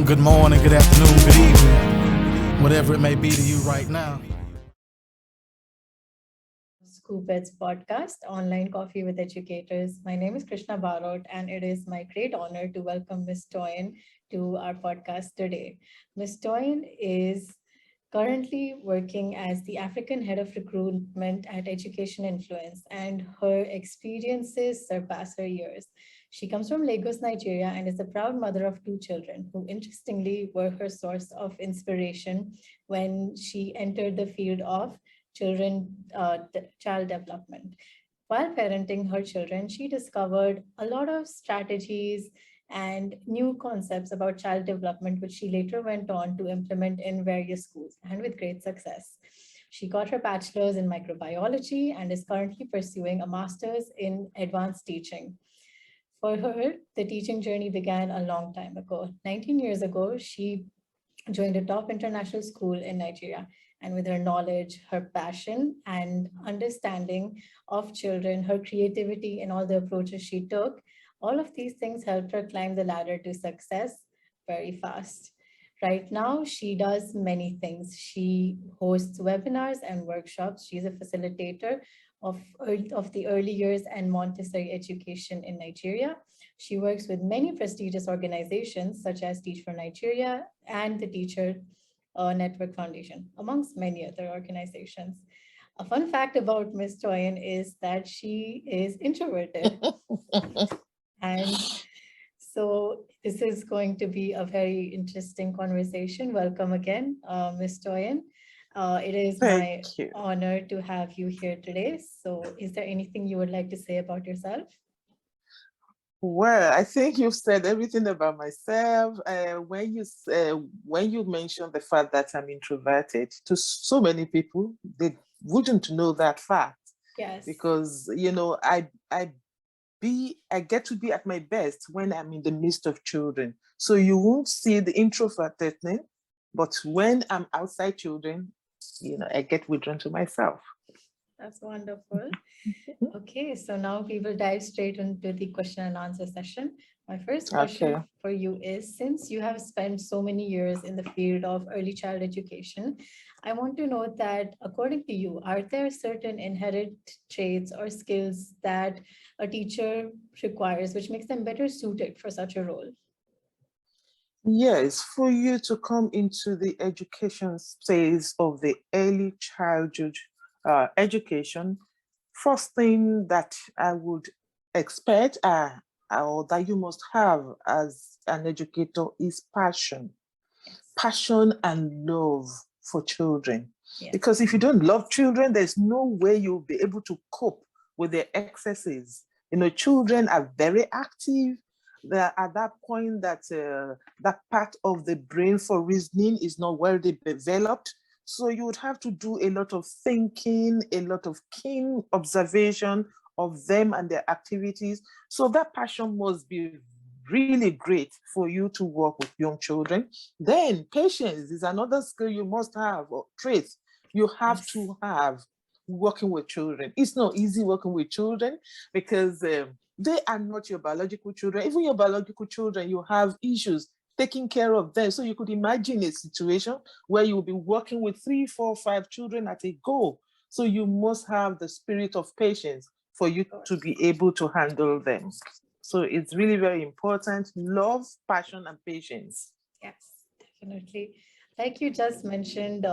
Good morning, good afternoon, good evening, whatever it may be to you right now. Scoopets podcast, Online Coffee with Educators. My name is Krishna Barot, and it is my great honor to welcome Ms. Toyin to our podcast today. Ms. Toyin is currently working as the African Head of Recruitment at Education Influence, and her experiences surpass her years. She comes from Lagos, Nigeria, and is a proud mother of two children who, interestingly, were her source of inspiration when she entered the field of child development. While parenting her children, she discovered a lot of strategies and new concepts about child development, which she later went on to implement in various schools and with great success. She got her bachelor's in microbiology and is currently pursuing a master's in advanced teaching. For her, the teaching journey began a long time ago. 19 years ago, she joined a top international school in Nigeria. And with her knowledge, her passion, and understanding of children, her creativity, and all the approaches she took, all of these things helped her climb the ladder to success very fast. Right now, she does many things. She hosts webinars and workshops. She's a facilitator of the early years and Montessori education in Nigeria. She works with many prestigious organizations such as Teach for Nigeria and the Teacher Network Foundation, amongst many other organizations. A fun fact about Ms. Toyin is that she is introverted. And so this is going to be a very interesting conversation. Welcome again, Ms. Toyin. It is Thank my you. honor to have you here today. So is there anything you would like to say about yourself? Well, I think you've said everything about myself. When you mentioned the fact that I'm introverted, to so many people, they wouldn't know that fact Yes. because I get to be at my best when I'm in the midst of children. So you won't see the introverted thing, but when I'm outside children, I get withdrawn to myself. That's wonderful. Okay, so now we will dive straight into the question and answer session. My first question Okay. for you is, since you have spent so many years in the field of early child education, I want to know that according to you, are there certain inherent traits or skills that a teacher requires which makes them better suited for such a role? Yes, for you to come into the education phase of the early childhood education, first thing that I would expect or that you must have as an educator is passion. Yes. Passion and love for children. Yes. Because if you don't love children, there's no way you'll be able to cope with their excesses. Children are very active. They're at that point that that part of the brain for reasoning is not well developed. So you would have to do a lot of thinking, a lot of keen observation of them and their activities. So that passion must be really great for you to work with young children. Then patience is another skill you must have, or trait you have to have working with children. It's not easy working with children because they are not your biological children. Even your biological children, you have issues taking care of them. So you could imagine a situation where you will be working with 3, 4, 5 children at a go. So you must have the spirit of patience for you to be able to handle them. So it's really very important. Love, passion, and patience. Yes, definitely. Like you just mentioned,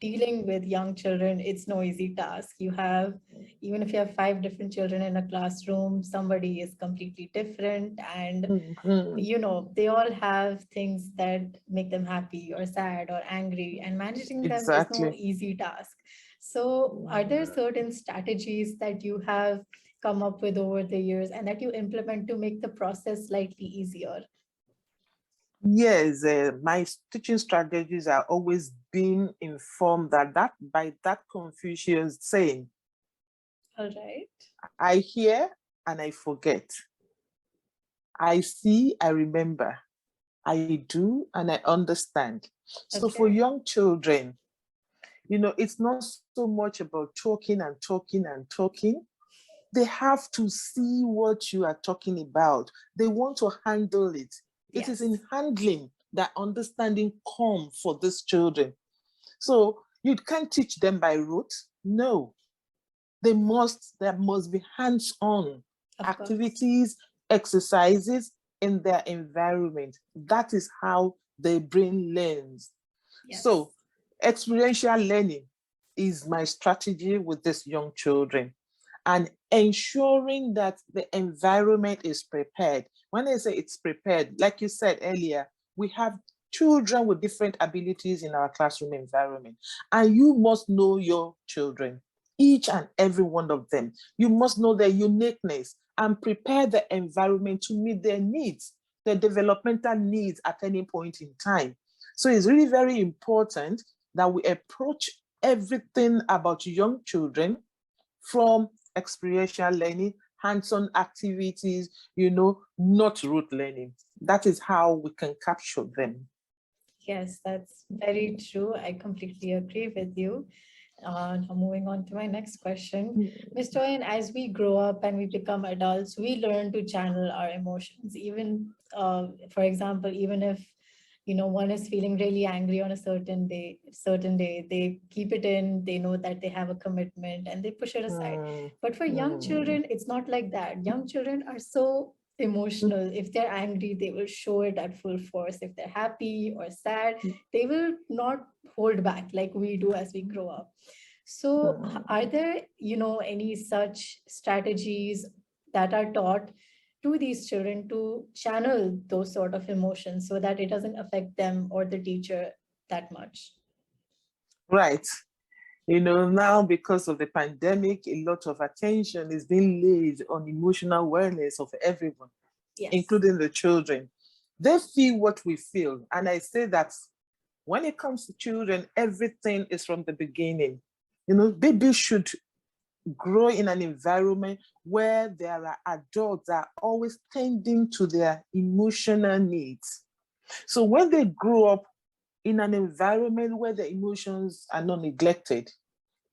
dealing with young children, it's no easy task. Even if you have 5 different children in a classroom, somebody is completely different. And, they all have things that make them happy or sad or angry, and managing them is no Exactly. easy task. So, are there certain strategies that you have come up with over the years and that you implement to make the process slightly easier? Yes, my teaching strategies are always being informed that by that Confucius saying, All right. I hear and I forget. I see, I remember. I do and I understand. So for Okay. young children, it's not so much about talking and talking and talking. They have to see what you are talking about. They want to handle it. It is Yes. in handling that understanding come for these children. So you can't teach them by rote. No, there must be hands-on Of course. activities, exercises in their environment. That is how the brain learns. Yes. So experiential learning is my strategy with these young children, and ensuring that the environment is prepared. When I say it's prepared, like you said earlier, we have children with different abilities in our classroom environment, and you must know your children, each and every one of them. You must know their uniqueness and prepare the environment to meet their needs, their developmental needs at any point in time. So it's really very important that we approach everything about young children from experiential learning, hands-on activities, not rote learning. That is how we can capture them. Yes, that's very true. I completely agree with you. Now moving on to my next question. Ms. Toyin, as we grow up and we become adults, we learn to channel our emotions. Even, for example, even if one is feeling really angry on a certain day, they keep it in, they know that they have a commitment and they push it aside. But for young children, it's not like that. Young children are so emotional. If they're angry, they will show it at full force. If they're happy or sad, they will not hold back like we do as we grow up. So are there, any such strategies that are taught to these children to channel those sort of emotions so that it doesn't affect them or the teacher that much? Right. Now because of the pandemic, a lot of attention is being laid on emotional awareness of everyone, Yes. including the children. They feel what we feel. And I say that when it comes to children, everything is from the beginning. Babies should grow in an environment where there are adults that are always tending to their emotional needs. So when they grow up in an environment where the emotions are not neglected,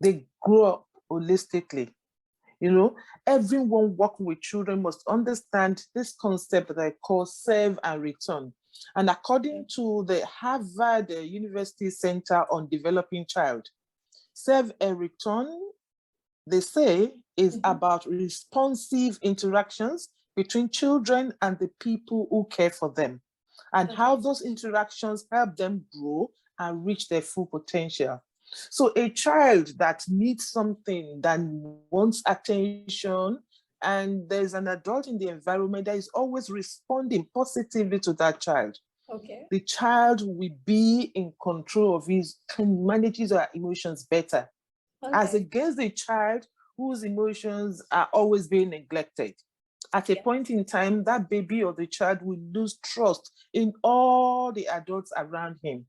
they grow up holistically. Everyone working with children must understand this concept that I call serve and return. And according to the Harvard University Center on Developing Child, serve and return, they say, is about responsive interactions between children and the people who care for them, and how those interactions help them grow and reach their full potential. So a child that needs something, that wants attention, and there's an adult in the environment that is always responding positively to that child, the child will be in control of can manage his emotions better, as against the child whose emotions are always being neglected. At a point in time, that baby or the child will lose trust in all the adults around him.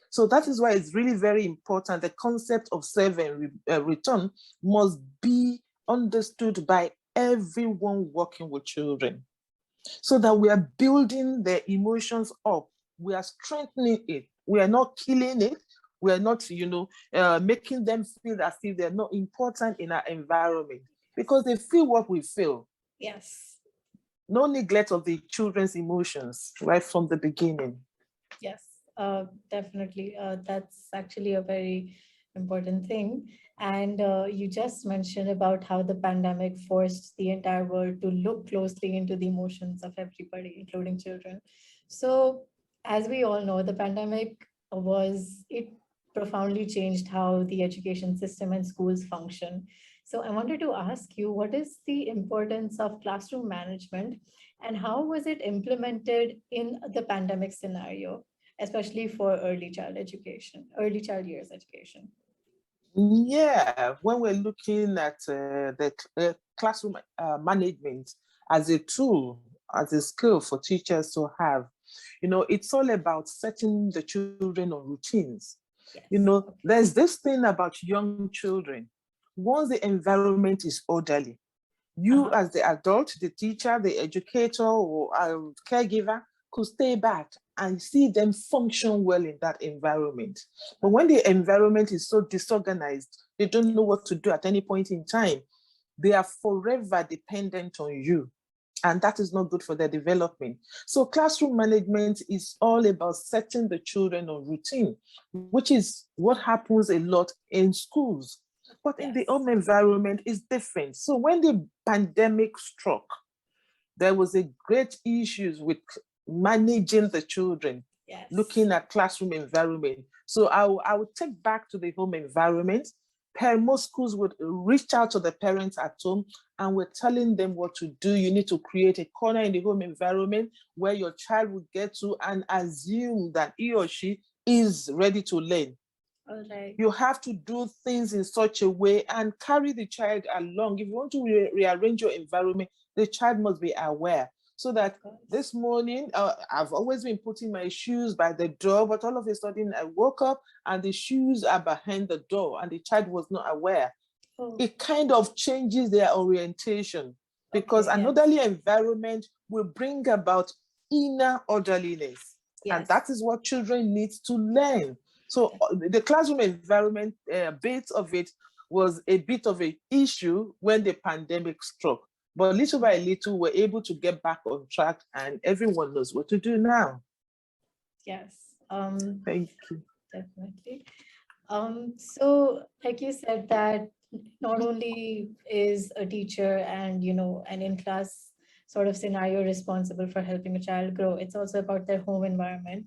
So that is why it's really very important. The concept of serve and return must be understood by everyone working with children, so that we are building their emotions up. We are strengthening it. We are not killing it. We are not, making them feel as if they're not important in our environment, because they feel what we feel. Yes. No neglect of the children's emotions right from the beginning. Yes, definitely. That's actually a very important thing. And you just mentioned about how the pandemic forced the entire world to look closely into the emotions of everybody, including children. So, as we all know, the pandemic it profoundly changed how the education system and schools function. So, I wanted to ask you, what is the importance of classroom management and how was it implemented in the pandemic scenario, especially for early child years education? Yeah, when we're looking at the classroom management as a tool, as a skill for teachers to have, it's all about setting the children on routines. Yes. There's this thing about young children. Once the environment is orderly, you as the adult, the teacher, the educator, or caregiver could stay back and see them function well in that environment. But when the environment is so disorganized, they don't know what to do at any point in time, they are forever dependent on you. and that is not good for their development. So classroom management is all about setting the children on routine, which is what happens a lot in schools. But in the home environment is different. So when the pandemic struck, there was a great issues with managing the children, looking at classroom environment. So I would take back to the home environment. Most schools would reach out to the parents at home and we're telling them what to do. You need to create a corner in the home environment where your child will get to and assume that he or she is ready to learn. All right. You have to do things in such a way and carry the child along. If you want to rearrange your environment, the child must be aware. So that this morning, I've always been putting my shoes by the door, but all of a sudden I woke up and the shoes are behind the door and the child was not aware. It kind of changes their orientation because an orderly environment will bring about inner orderliness. And that is what children need to learn. So the classroom environment, a bit of it was a bit of an issue when the pandemic struck. But little by little, we're able to get back on track and everyone knows what to do now. Yes. Thank you. Definitely. So like you said that not only is a teacher and, an in-class sort of scenario responsible for helping a child grow, it's also about their home environment.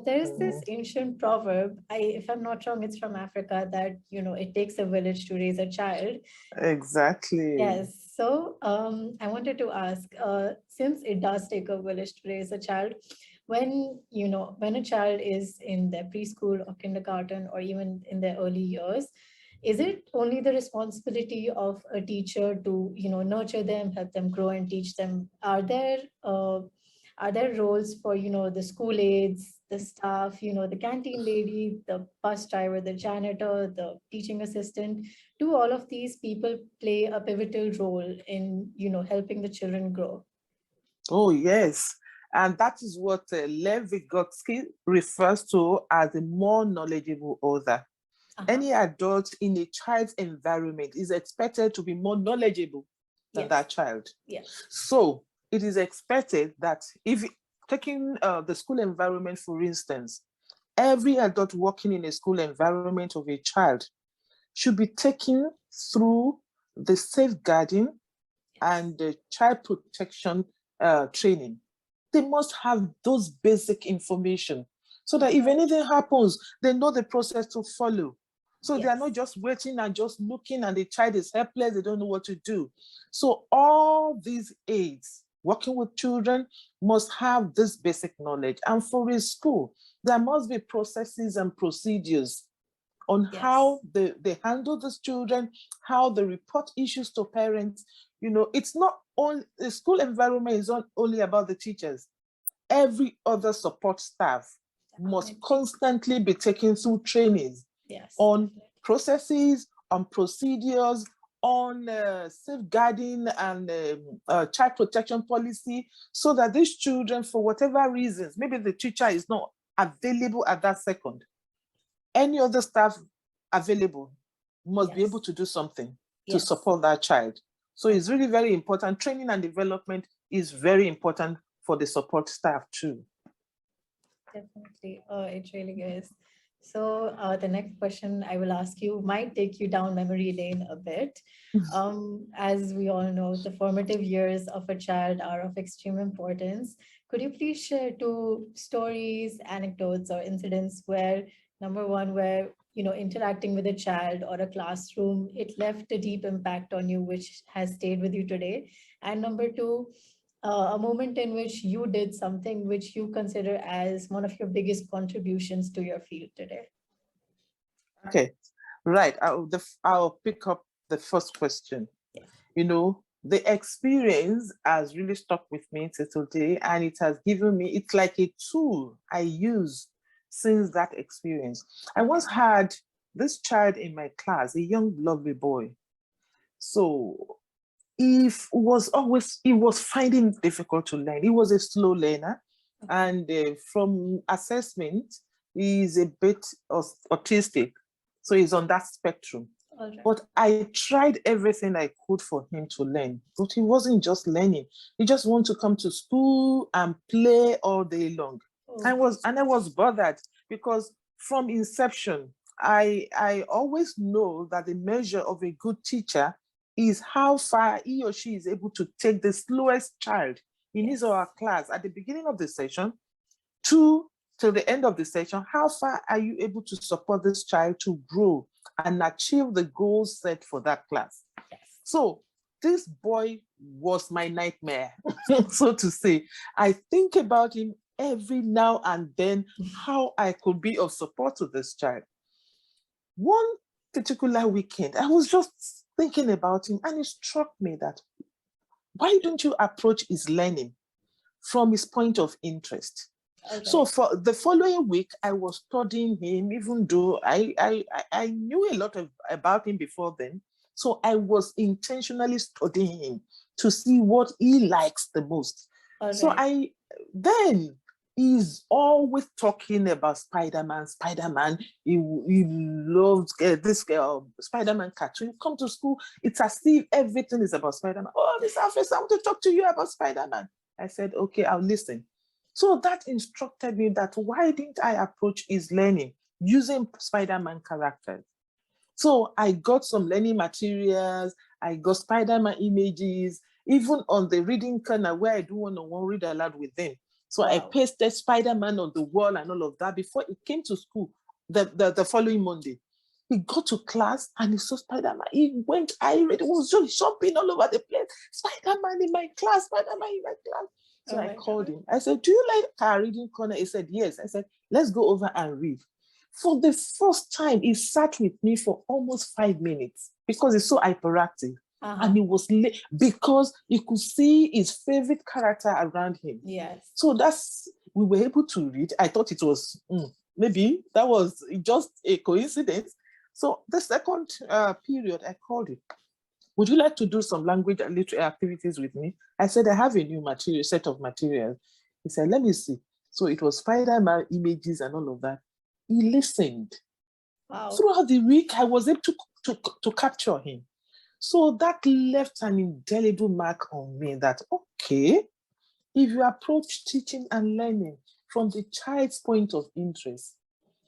There's this ancient proverb, if I'm not wrong, it's from Africa, that, it takes a village to raise a child. Exactly. Yes. So I wanted to ask, since it does take a village to raise a child, when a child is in their preschool or kindergarten or even in their early years, is it only the responsibility of a teacher to nurture them, help them grow and teach them? Are there roles for the school aides, the staff, the canteen lady, the bus driver, the janitor, the teaching assistant? Do all of these people play a pivotal role in helping the children grow? Oh yes. And that is what Lev Vygotsky refers to as a more knowledgeable author. Any adult in a child's environment is expected to be more knowledgeable than that child. So it is expected that if taking the school environment, for instance, every adult working in a school environment of a child should be taken through the safeguarding and the child protection training. They must have those basic information so that if anything happens, they know the process to follow. So they are not just waiting and just looking and the child is helpless, they don't know what to do. So all these aides working with children must have this basic knowledge. And for a school, there must be processes and procedures on how they handle these children, how they report issues to parents. It's not only the school environment is not only about the teachers. Every other support staff must constantly be taken through trainings on processes, on procedures, on safeguarding and child protection policy, so that these children, for whatever reasons, maybe the teacher is not available at that second, any other staff available must be able to do something to support that child. So it's really very important. Training and development is very important for the support staff too. Definitely. It really is. So the next question I will ask you might take you down memory lane a bit. As we all know, the formative years of a child are of extreme importance. Could you please share 2 stories, anecdotes, or incidents where, number one, where interacting with a child or a classroom, it left a deep impact on you, which has stayed with you today? And number 2, a moment in which you did something which you consider as one of your biggest contributions to your field today? Okay, right. I'll pick up the first question. The experience has really stuck with me till today, and it has given me, it's like a tool I use since that experience. I once had this child in my class, a young, lovely boy. So he was finding it difficult to learn. He was a slow learner, and from assessment, he's a bit autistic. So he's on that spectrum. All right. But I tried everything I could for him to learn. But he wasn't just learning. He just wanted to come to school and play all day long. Oh, I was bothered because from inception, I always know that the measure of a good teacher is how far he or she is able to take the slowest child in his or her class at the beginning of the session to till the end of the session. How far are you able to support this child to grow and achieve the goals set for that class? yes. So this boy was my nightmare, so to say. I think about him every now and then, how I could be of support to this child. One particular weekend, I was just thinking about him, and it struck me that why don't you approach his learning from his point of interest? All So right. for the following week, I was studying him, even though I knew a lot about him before then. So I was intentionally studying him to see what he likes the most. All So right. then he's always talking about Spider-Man, Spider-Man. He loves this Spider-Man cartoon. Come to school, it's as if everything is about Spider-Man. Oh, Mr. Awofeso, I want to talk to you about Spider-Man. I said, okay, I'll listen. So that instructed me that why didn't I approach his learning using Spider-Man characters? So I got some learning materials, I got Spider-Man images, even on the reading corner where I do one-on-one read aloud with them. So I Wow. pasted Spider-Man on the wall and all of that before he came to school the following Monday. He got to class and he saw Spider-Man. He went irate. It was just jumping all over the place. Spider-Man in my class, Spider-Man in my class. So Oh I my called God. him. I said, do you like our reading corner? He said, yes. I said, let's go over and read. For the first time, he sat with me for almost 5 minutes because he's so hyperactive. And he was late because he could see his favorite character around him. Yes. So we were able to read. I thought it was, maybe that was just a coincidence. So the second period, I called him. Would you like to do some language and literary activities with me? I said, I have a new set of materials. He said, let me see. So it was Spider-Man images and all of that. He listened. Wow. Throughout the week, I was able to capture him. So that left an indelible mark on me that, okay, if you approach teaching and learning from the child's point of interest,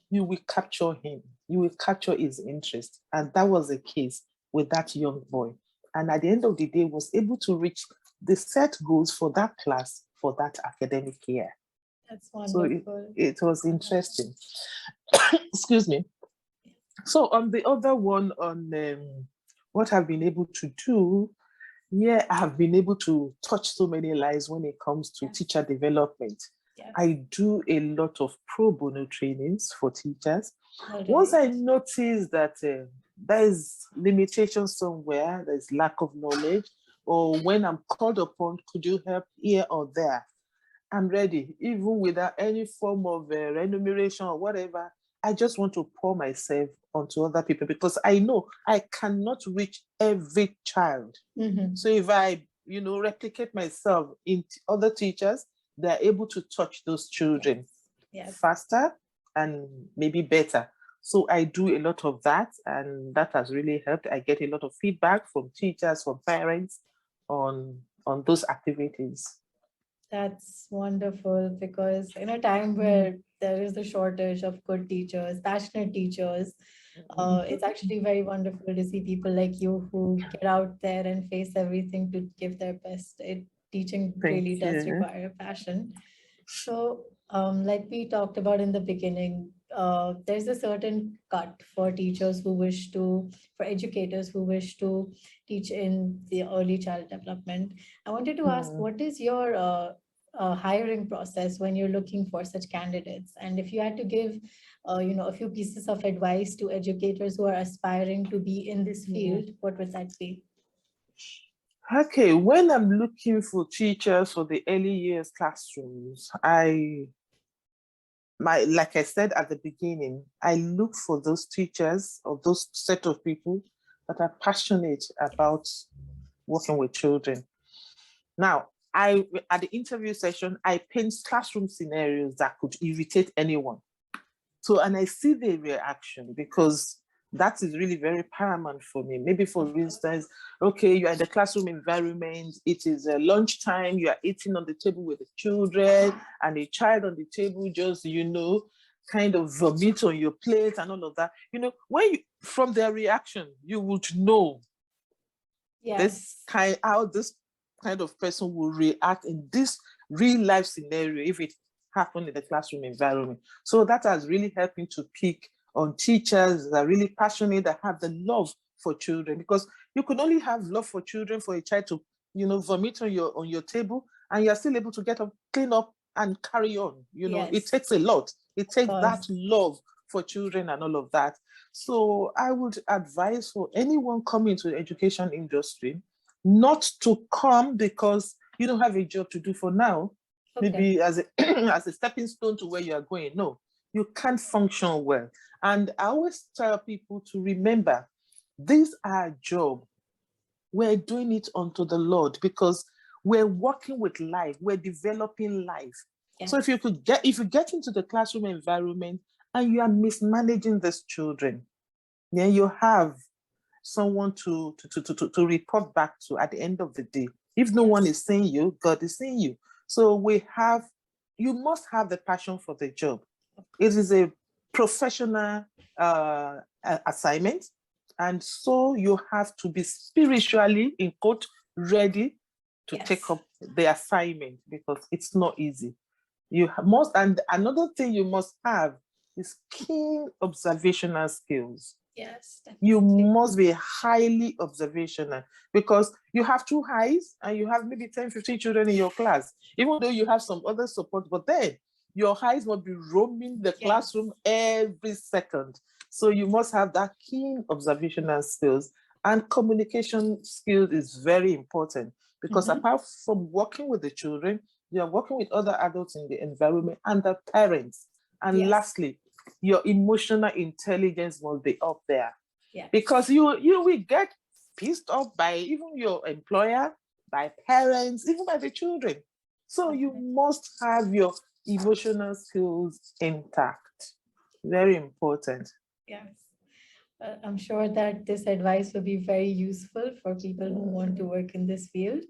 you will capture him. You will capture his interest. And that was the case with that young boy. And at the end of the day, was able to reach the set goals for that class for that academic year. That's So wonderful. it was interesting. Excuse me. So on the other one, on what I've been able to do, yeah, I have been able to touch so many lives when it comes to teacher development. Yes. I do a lot of pro bono trainings for teachers. All Once right. I notice that there is limitation somewhere, there's lack of knowledge, or when I'm called upon, could you help here or there? I'm ready, even without any form of remuneration or whatever. I just want to pour myself onto other people because I know I cannot reach every child. Mm-hmm. So if I, replicate myself in other teachers, they're able to touch those children Yes. faster and maybe better. So I do a lot of that, and that has really helped. I get a lot of feedback from teachers, from parents on those activities. That's wonderful because in a time where there is a shortage of good teachers, passionate teachers, it's actually very wonderful to see people like you who get out there and face everything to give their best. Teaching Thank really does you. require passion. So, like we talked about in the beginning, there's a certain cut for teachers who wish to, for educators who wish to teach in the early child development. I wanted to ask, what is your hiring process when you're looking for such candidates? And if you had to give, a few pieces of advice to educators who are aspiring to be in this field, what would that be? Okay, when I'm looking for teachers for the early years classrooms, like I said at the beginning, I look for those teachers or those set of people that are passionate about working with children. Now, at the interview session, I paint classroom scenarios that could irritate anyone. So, and I see the reaction because That is really very paramount for me. Maybe for instance, okay, you are in the classroom environment, it is lunchtime, you are eating on the table with the children, and a child on the table just, kind of vomit on your plate and all of that. When you, from their reaction, you would know how this kind of person will react in this real life scenario if it happened in the classroom environment. So that has really helped me to pick on teachers that are really passionate, that have the love for children, because you can only have love for children for a child to, vomit on your table, and you're still able to get up, clean up, and carry on. It takes a lot. It takes that love for children and all of that. So I would advise for anyone coming to the education industry not to come because you don't have a job to do for now, maybe as a as a stepping stone to where you are going. No, you can't function well. And I always tell people to remember, these are jobs. We're doing it unto the Lord because we're working with life, we're developing life. So if you get into the classroom environment and you are mismanaging these children, then you have someone to report back to at the end of the day. If no one is seeing you, God is seeing you. So you must have the passion for the job. It is a professional assignment. And so you have to be spiritually, in quote, ready to take up the assignment, because it's not easy. And another thing you must have is keen observational skills. Yes, definitely. You must be highly observational, because you have 2 eyes and you have maybe 10, 15 children in your class, even though you have some other support, but then your eyes must be roaming the classroom every second. So you must have that keen observational skills, and communication skills is very important, because apart from working with the children, you are working with other adults in the environment and the parents. And lastly, your emotional intelligence must be up there, because you will get pissed off by even your employer, by parents, even by the children. So you must have your emotional skills intact. Very important. Yes. I'm sure that this advice will be very useful for people who want to work in this field.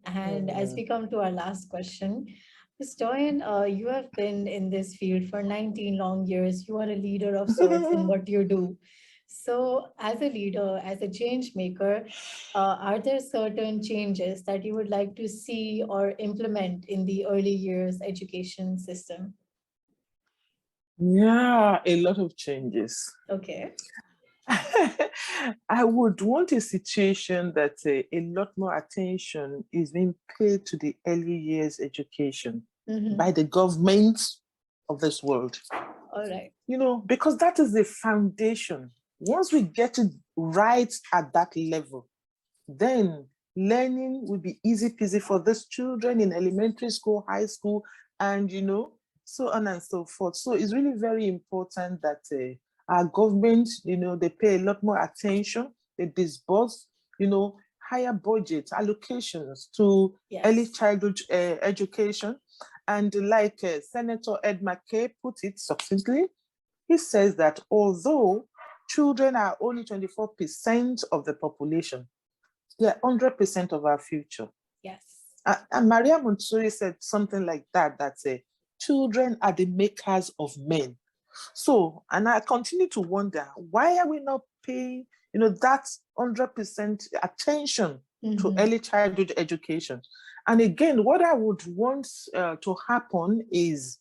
And as we come to our last question, Ms. Toyin, you have been in this field for 19 long years. You are a leader of sorts in what you do. So as a leader, as a change maker, are there certain changes that you would like to see or implement in the early years education system? Yeah, a lot of changes. Okay. I would want a situation that a lot more attention is being paid to the early years education by the government of this world. All right. Because that is the foundation. Once we get it right at that level, then learning will be easy peasy for these children in elementary school, high school, and so on and so forth. So it's really very important that our government, they pay a lot more attention. They disburse, higher budget allocations to early childhood education. And like Senator Ed McKay put it succinctly, he says that although children are only 24% of the population, they are 100% of our future. Yes. And Maria Montessori said something like that, children are the makers of men. So, and I continue to wonder, why are we not paying, that 100% attention to early childhood education? And again, what I would want to happen is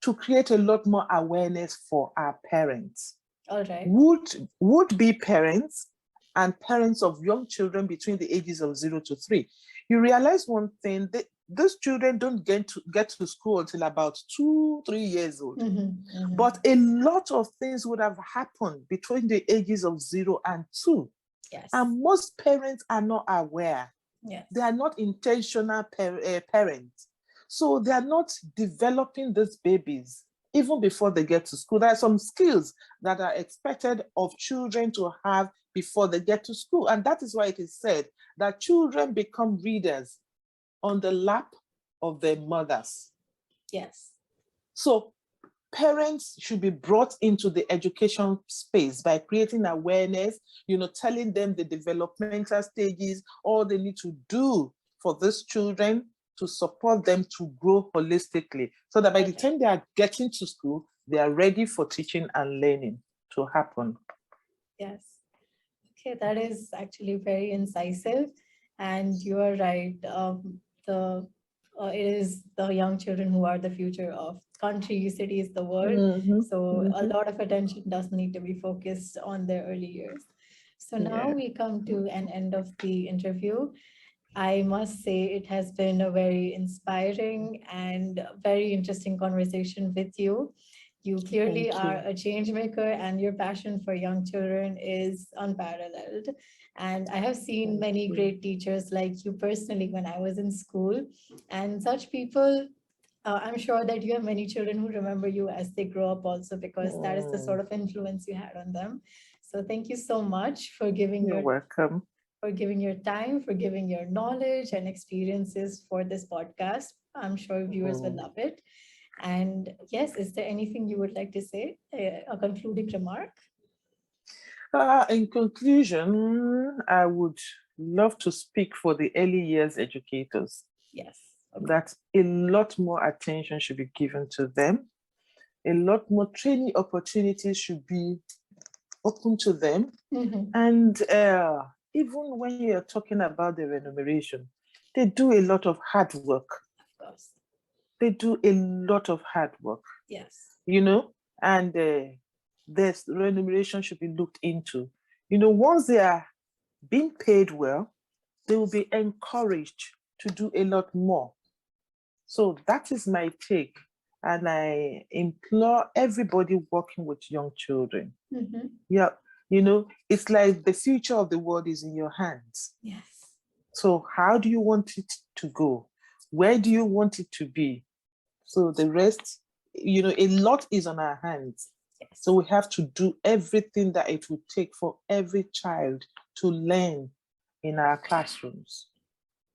to create a lot more awareness for our parents. All right. Would-be parents and parents of young children between the ages of 0 to 3. You realize one thing, that those children don't get to school until about 2-3 years old. But a lot of things would have happened between the ages of 0 and 2. Yes. And most parents are not aware. Yes. They are not intentional parents. So they are not developing these babies even before they get to school. There are some skills that are expected of children to have before they get to school. And that is why it is said that children become readers on the lap of their mothers. Yes. So parents should be brought into the education space by creating awareness, telling them the developmental stages, all they need to do for these children to support them to grow holistically, so that by the time they are getting to school, they are ready for teaching and learning to happen. Yes. Okay, that is actually very incisive, and you are right. It is the young children who are the future of country, cities, the world. So a lot of attention does need to be focused on their early years. So now we come to an end of the interview. I must say it has been a very inspiring and very interesting conversation with you. You clearly are a change maker, and your passion for young children is unparalleled. And I have seen many great teachers like you personally when I was in school. And such people, I'm sure that you have many children who remember you as they grow up also, because that is the sort of influence you had on them. So thank you so much for giving You're welcome. for giving your time, for giving your knowledge and experiences for this podcast. I'm sure viewers will love it. And yes, is there anything you would like to say, a concluding remark? In conclusion, I would love to speak for the early years educators. Yes. That a lot more attention should be given to them. A lot more training opportunities should be open to them. And even when you're talking about the remuneration, they do a lot of hard work. Of course. They do a lot of hard work. Yes. And this remuneration should be looked into. Once they are being paid well, they will be encouraged to do a lot more. So that is my take. And I implore everybody working with young children. Yeah, it's like the future of the world is in your hands. Yes. So how do you want it to go? Where do you want it to be? So the rest, a lot is on our hands. Yes. So we have to do everything that it would take for every child to learn in our classrooms.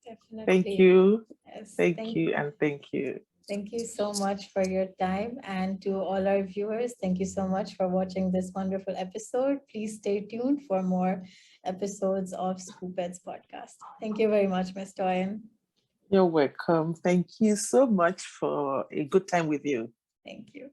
Definitely. Thank you. Yes. Thank you. And thank you. Thank you so much for your time. And to all our viewers, thank you so much for watching this wonderful episode. Please stay tuned for more episodes of Scoopeds podcast. Thank you very much, Ms. Toyin. You're welcome. Thank you so much for a good time with you. Thank you.